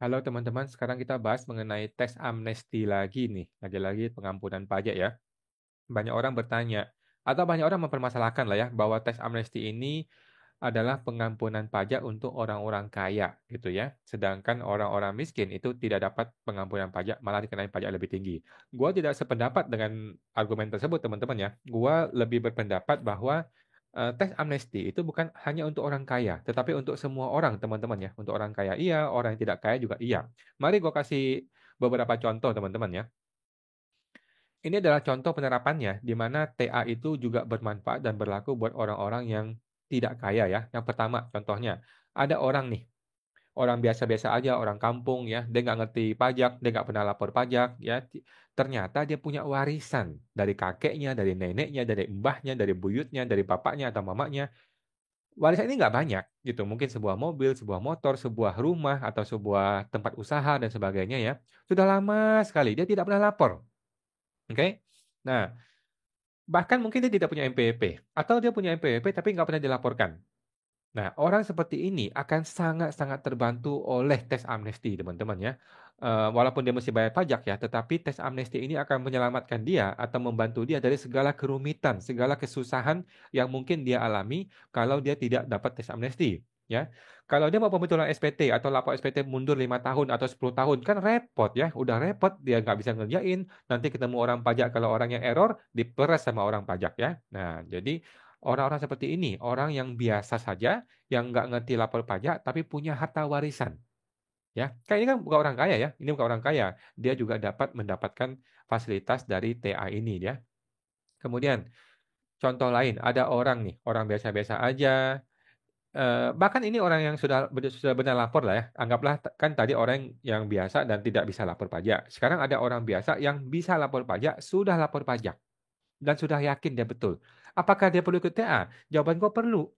Halo teman-teman, sekarang kita bahas mengenai teks amnesti lagi nih, lagi-lagi pengampunan pajak ya. Banyak orang bertanya, atau banyak orang mempermasalahkan lah ya, bahwa teks amnesti ini adalah pengampunan pajak untuk orang-orang kaya gitu ya. Sedangkan orang-orang miskin itu tidak dapat pengampunan pajak, malah dikenai pajak lebih tinggi. Gua tidak sependapat dengan argumen tersebut teman-teman ya. Gua lebih berpendapat bahwa teks amnesti itu bukan hanya untuk orang kaya, tetapi untuk semua orang teman-teman ya. Untuk orang kaya iya, orang yang tidak kaya juga iya. Mari gua kasih beberapa contoh teman-teman ya. Ini adalah contoh penerapannya, di mana TA itu juga bermanfaat dan berlaku buat orang-orang yang tidak kaya ya. Yang pertama, contohnya, ada orang nih, orang biasa-biasa aja, orang kampung ya, dia nggak ngerti pajak, dia nggak pernah lapor pajak ya. Ternyata dia punya warisan dari kakeknya, dari neneknya, dari mbahnya, dari buyutnya, dari bapaknya atau mamanya. Warisan ini nggak banyak gitu, mungkin sebuah mobil, sebuah motor, sebuah rumah, atau sebuah tempat usaha dan sebagainya ya. Sudah lama sekali dia tidak pernah lapor, oke? Nah, bahkan mungkin dia tidak punya NPWP, atau dia punya NPWP tapi nggak pernah dilaporkan. Nah, orang seperti ini akan sangat-sangat terbantu oleh teks amnesti, teman-teman ya. Walaupun dia mesti bayar pajak ya, tetapi teks amnesti ini akan menyelamatkan dia atau membantu dia dari segala kerumitan, segala kesusahan yang mungkin dia alami kalau dia tidak dapat teks amnesti, ya. Kalau dia mau pembetulan SPT atau lapor SPT mundur 5 tahun atau 10 tahun, kan repot ya, udah repot dia nggak bisa ngerjain, nanti ketemu orang pajak kalau orangnya error, diperas sama orang pajak ya. Nah, jadi orang-orang seperti ini, orang yang biasa saja yang nggak ngerti lapor pajak, tapi punya harta warisan, ya. Kayak ini kan bukan orang kaya ya, ini bukan orang kaya. Dia juga dapat mendapatkan fasilitas dari TA ini ya. Kemudian contoh lain, ada orang nih, orang biasa-biasa aja, bahkan ini orang yang sudah benar lapor lah ya. Anggaplah kan tadi orang yang biasa dan tidak bisa lapor pajak. Sekarang ada orang biasa yang bisa lapor pajak, sudah lapor pajak dan sudah yakin dia betul. Apakah dia perlu ikut TA? Jawaban gua perlu.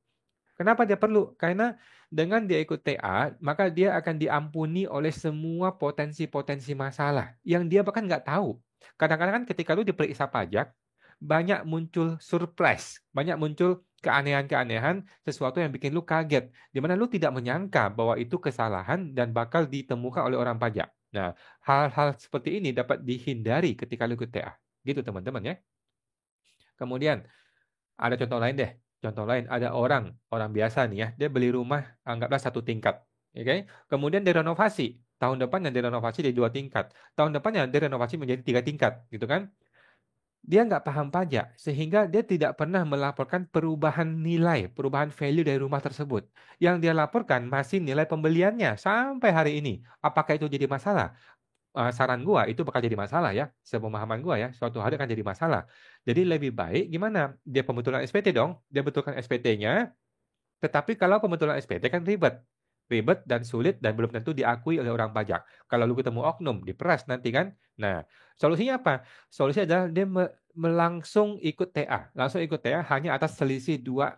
Kenapa dia perlu? Karena dengan dia ikut TA, maka dia akan diampuni oleh semua potensi-potensi masalah yang dia bahkan nggak tahu. Kadang-kadang kan ketika lu diperiksa pajak, banyak muncul surprise, banyak muncul keanehan-keanehan, sesuatu yang bikin lu kaget, di mana lu tidak menyangka bahwa itu kesalahan dan bakal ditemukan oleh orang pajak. Nah, hal-hal seperti ini dapat dihindari ketika lu ikut TA. Gitu teman-teman ya. Kemudian ada contoh lain deh. Contoh lain, ada orang biasa nih ya, dia beli rumah anggaplah satu tingkat, oke? Kemudian direnovasi. Tahun depannya direnovasi jadi 2 tingkat. Tahun depannya direnovasi menjadi 3 tingkat, gitu kan? Dia nggak paham pajak, sehingga dia tidak pernah melaporkan perubahan nilai, perubahan value dari rumah tersebut. Yang dia laporkan masih nilai pembeliannya sampai hari ini. Apakah itu jadi masalah? Saran gua itu bakal jadi masalah ya, sepemahaman gua ya, suatu hari akan jadi masalah. Jadi lebih baik gimana, dia pembetulan SPT dong, dia betulkan SPT-nya, tetapi kalau pembetulan SPT kan ribet. Ribet dan sulit dan belum tentu diakui oleh orang pajak. Kalau lu ketemu oknum, diperas nanti kan. Nah, solusinya apa? Solusinya adalah dia melangsung ikut TA. Langsung ikut TA hanya atas selisih dua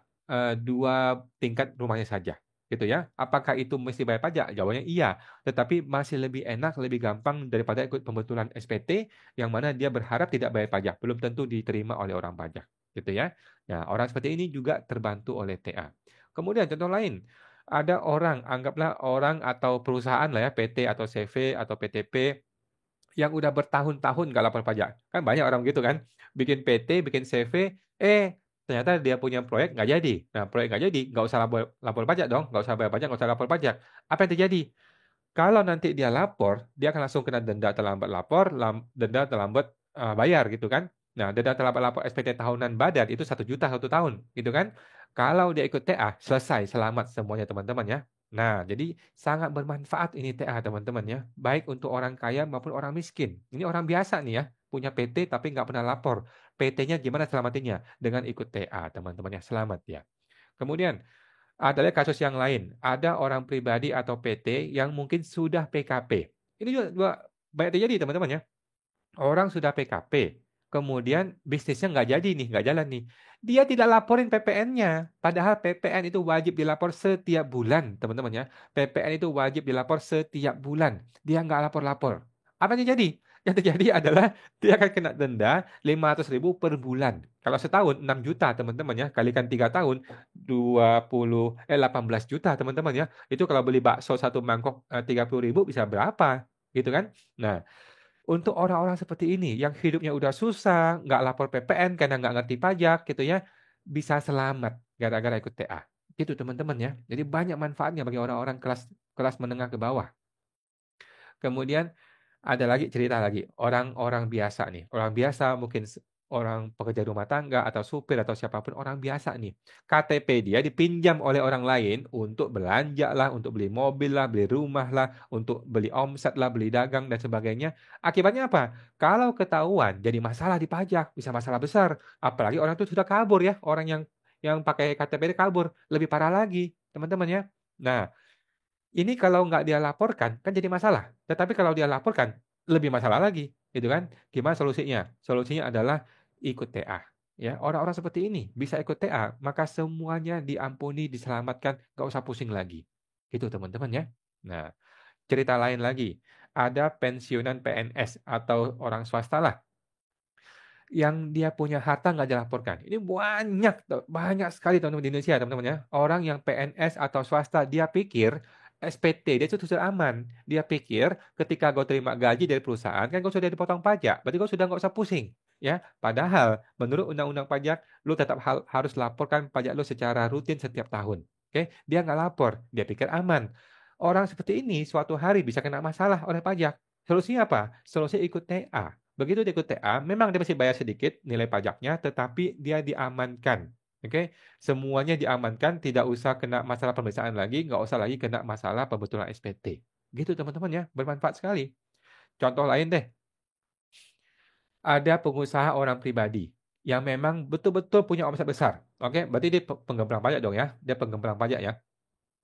tingkat rumahnya saja. Gitu ya. Apakah itu mesti bayar pajak? Jawabannya iya. Tetapi masih lebih enak, lebih gampang daripada ikut pembetulan SPT yang mana dia berharap tidak bayar pajak. Belum tentu diterima oleh orang pajak. Gitu ya. Nah, orang seperti ini juga terbantu oleh TA. Kemudian contoh lain, ada orang, anggaplah orang atau perusahaan lah ya, PT atau CV atau PTP yang udah bertahun-tahun nggak lapor pajak. Kan banyak orang gitu kan, bikin PT, bikin CV, ternyata dia punya proyek nggak jadi. Nah, proyek nggak jadi, nggak usah lapor, lapor pajak dong, nggak usah bayar pajak, nggak usah lapor pajak. Apa yang terjadi? Kalau nanti dia lapor, dia akan langsung kena denda terlambat lapor, denda terlambat bayar gitu kan. Nah, denda terlambat lapor SPT tahunan badan itu 1 juta 1 tahun gitu kan. Kalau dia ikut TA, selesai, selamat semuanya teman-teman ya. Nah, jadi sangat bermanfaat ini TA teman-teman ya. Baik untuk orang kaya maupun orang miskin. Ini orang biasa nih ya, punya PT tapi nggak pernah lapor. PT-nya gimana selamatinnya? Dengan ikut TA teman-teman ya, selamat ya. Kemudian, ada lagi kasus yang lain. Ada orang pribadi atau PT yang mungkin sudah PKP. Ini juga banyak terjadi teman-teman ya. Orang sudah PKP, kemudian bisnisnya nggak jadi nih, nggak jalan nih. Dia tidak laporin PPN-nya. Padahal PPN itu wajib dilapor setiap bulan, teman-teman ya. PPN itu wajib dilapor setiap bulan. Dia nggak lapor-lapor. Apa yang terjadi? Yang terjadi adalah dia akan kena denda 500.000 per bulan. Kalau setahun 6 juta teman-teman ya, kalikan 3 tahun 18 juta teman-teman ya. Itu kalau beli bakso satu mangkok 30.000 bisa berapa? Gitu kan? Nah, untuk orang-orang seperti ini yang hidupnya udah susah, nggak lapor PPN karena nggak ngerti pajak gitu ya, bisa selamat gara-gara ikut TA. Gitu teman-teman ya. Jadi banyak manfaatnya bagi orang-orang kelas kelas menengah ke bawah. Kemudian ada lagi cerita lagi, orang-orang biasa nih. Orang biasa mungkin orang pekerja rumah tangga atau supir atau siapapun orang biasa nih. KTP dia dipinjam oleh orang lain untuk belanja lah, untuk beli mobil lah, beli rumah lah, untuk beli omset lah, beli dagang dan sebagainya. Akibatnya apa? Kalau ketahuan jadi masalah di pajak, bisa masalah besar. Apalagi orang itu sudah kabur ya, orang yang pakai KTP dia kabur, lebih parah lagi, teman-teman ya. Nah, ini kalau nggak dia laporkan, kan jadi masalah. Tetapi kalau dia laporkan, lebih masalah lagi, gitu kan? Gimana solusinya? Solusinya adalah ikut TA. Ya, orang-orang seperti ini bisa ikut TA, maka semuanya diampuni, diselamatkan, nggak usah pusing lagi. Gitu teman-teman ya. Nah, cerita lain lagi, ada pensiunan PNS atau orang swasta lah yang dia punya harta nggak dilaporkan. Ini banyak sekali teman-teman di Indonesia, teman-teman ya. Orang yang PNS atau swasta, dia pikir SPT dia itu sudah aman. Dia pikir ketika gue terima gaji dari perusahaan, kan gue sudah dipotong pajak. Berarti gue sudah nggak usah pusing. Ya, padahal menurut undang-undang pajak, lu tetap harus laporkan pajak lu secara rutin setiap tahun. Oke, dia nggak lapor, dia pikir aman. Orang seperti ini suatu hari bisa kena masalah oleh pajak. Solusinya apa? Solusi ikut TA. Begitu dia ikut TA, memang dia masih bayar sedikit nilai pajaknya, tetapi dia diamankan. Oke, semuanya diamankan, tidak usah kena masalah pemeriksaan lagi, nggak usah lagi kena masalah pembetulan SPT. Gitu teman-teman ya, bermanfaat sekali. Contoh lain deh, ada pengusaha orang pribadi yang memang betul-betul punya omset besar. Oke, berarti dia penggembrang pajak dong ya, dia penggembrang pajak ya.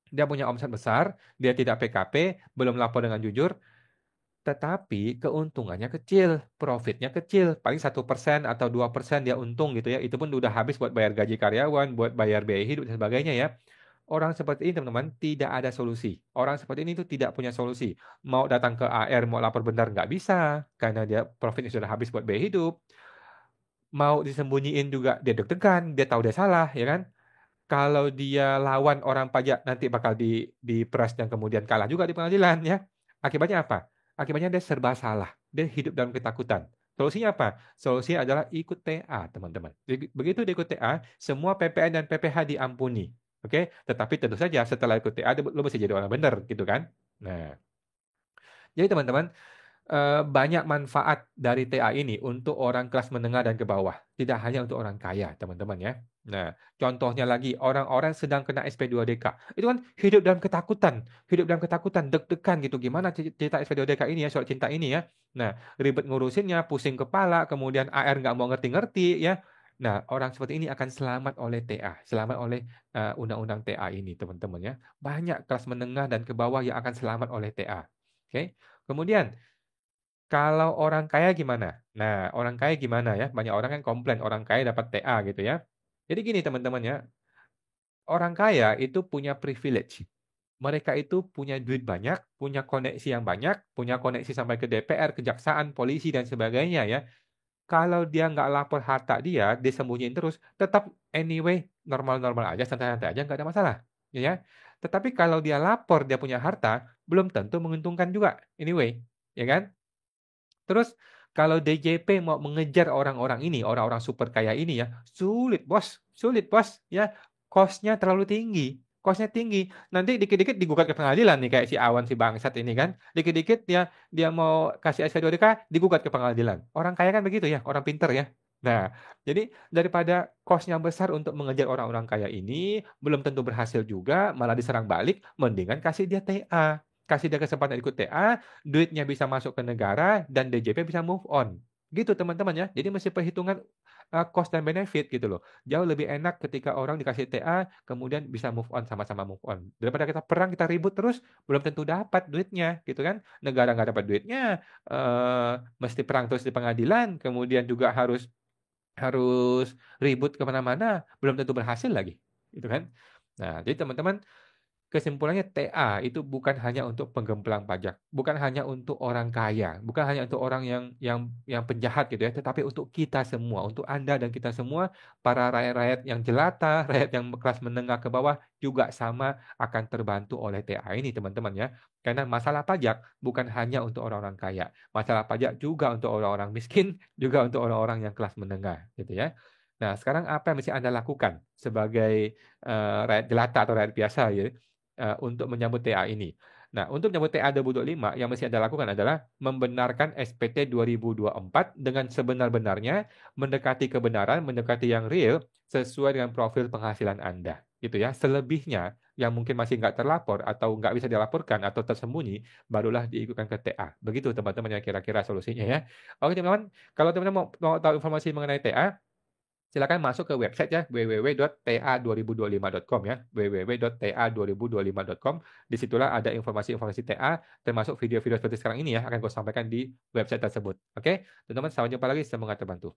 Dia punya omset besar, dia tidak PKP, belum lapor dengan jujur, tetapi keuntungannya kecil, profitnya kecil, paling 1% atau 2% dia untung gitu ya. Itu pun udah habis buat bayar gaji karyawan, buat bayar biaya hidup dan sebagainya ya. Orang seperti ini teman-teman tidak ada solusi. Orang seperti ini tuh tidak punya solusi. Mau datang ke AR, mau lapor benar nggak bisa, karena dia profitnya sudah habis buat biaya hidup. Mau disembunyiin juga dia deg-degan, dia tahu dia salah, ya kan? Kalau dia lawan orang pajak nanti bakal diperas dan kemudian kalah juga di pengadilan ya. Akibatnya apa? Akibatnya dia serba salah. Dia hidup dalam ketakutan. Solusinya apa? Solusinya adalah ikut TA, teman-teman. Begitu dia ikut TA, semua PPN dan PPh diampuni. Oke? Tetapi tentu saja setelah ikut TA, lo mesti jadi orang benar, gitu kan? Nah, jadi teman-teman, banyak manfaat dari TA ini untuk orang kelas menengah dan ke bawah. Tidak hanya untuk orang kaya, teman-teman ya. Nah, contohnya lagi, orang-orang sedang kena SP2DK. Itu kan hidup dalam ketakutan, deg-degan gitu. Gimana cerita SP2DK ini ya, soal cinta ini ya. Nah, ribet ngurusinnya, pusing kepala, kemudian AR nggak mau ngerti-ngerti ya. Nah, orang seperti ini akan selamat oleh TA, selamat oleh undang-undang TA ini, teman-teman ya. Banyak kelas menengah dan ke bawah yang akan selamat oleh TA. Oke. Kemudian kalau orang kaya gimana? Nah, orang kaya gimana ya? Banyak orang kan komplain orang kaya dapat TA gitu ya. Jadi gini teman-teman ya, orang kaya itu punya privilege. Mereka itu punya duit banyak, punya koneksi yang banyak, punya koneksi sampai ke DPR, kejaksaan, polisi dan sebagainya ya. Kalau dia nggak lapor harta dia, disembunyiin terus, tetap anyway normal-normal aja, santai-santai aja, nggak ada masalah, ya. Tetapi kalau dia lapor dia punya harta, belum tentu menguntungkan juga, anyway, ya kan? Terus kalau DJP mau mengejar orang-orang ini, orang-orang super kaya ini ya, sulit bos, ya, cost-nya terlalu tinggi, cost-nya tinggi. Nanti dikit-dikit digugat ke pengadilan nih kayak si Awan si bangsat ini kan, dikit-dikit dia dia mau kasih SK2DK digugat ke pengadilan. Orang kaya kan begitu ya, orang pinter ya. Nah, jadi daripada cost-nya besar untuk mengejar orang-orang kaya ini, belum tentu berhasil juga, malah diserang balik, mendingan kasih dia TA. Kasih dia kesempatan ikut TA, duitnya bisa masuk ke negara dan DJP bisa move on. Gitu teman-teman ya. Jadi mesti perhitungan cost dan benefit gitu loh. Jauh lebih enak ketika orang dikasih TA kemudian bisa move on, sama-sama move on. Daripada kita perang, kita ribut terus, belum tentu dapat duitnya gitu kan. Negara nggak dapat duitnya, mesti perang terus di pengadilan, kemudian juga harus harus ribut kemana-mana, belum tentu berhasil lagi, gitu kan. Nah, jadi teman-teman, Kesimpulannya TA itu bukan hanya untuk penggemplang pajak, bukan hanya untuk orang kaya, bukan hanya untuk orang yang penjahat gitu ya, tetapi untuk kita semua, untuk Anda dan kita semua, para rakyat-rakyat yang jelata, rakyat yang kelas menengah ke bawah juga sama akan terbantu oleh TA ini teman-teman ya. Karena masalah pajak bukan hanya untuk orang-orang kaya, masalah pajak juga untuk orang-orang miskin, juga untuk orang-orang yang kelas menengah gitu ya. Nah, sekarang apa yang mesti Anda lakukan sebagai rakyat jelata atau rakyat biasa ya? Untuk menyambut TA ini. Nah, untuk menyambut TA 2025 yang mesti Anda lakukan adalah membenarkan SPT 2024 dengan sebenar-benarnya, mendekati kebenaran, mendekati yang real, sesuai dengan profil penghasilan Anda. Gitu ya. Selebihnya yang mungkin masih nggak terlapor atau nggak bisa dilaporkan atau tersembunyi, barulah diikutkan ke TA. Begitu teman-teman yang kira-kira solusinya ya. Oke teman-teman, kalau teman-teman mau tahu informasi mengenai TA, silakan masuk ke website ya www.ta2025.com ya www.ta2025.com. Disitulah ada informasi-informasi TA termasuk video-video seperti sekarang ini ya akan gue sampaikan di website tersebut. Oke, teman-teman sampai jumpa lagi, semoga terbantu.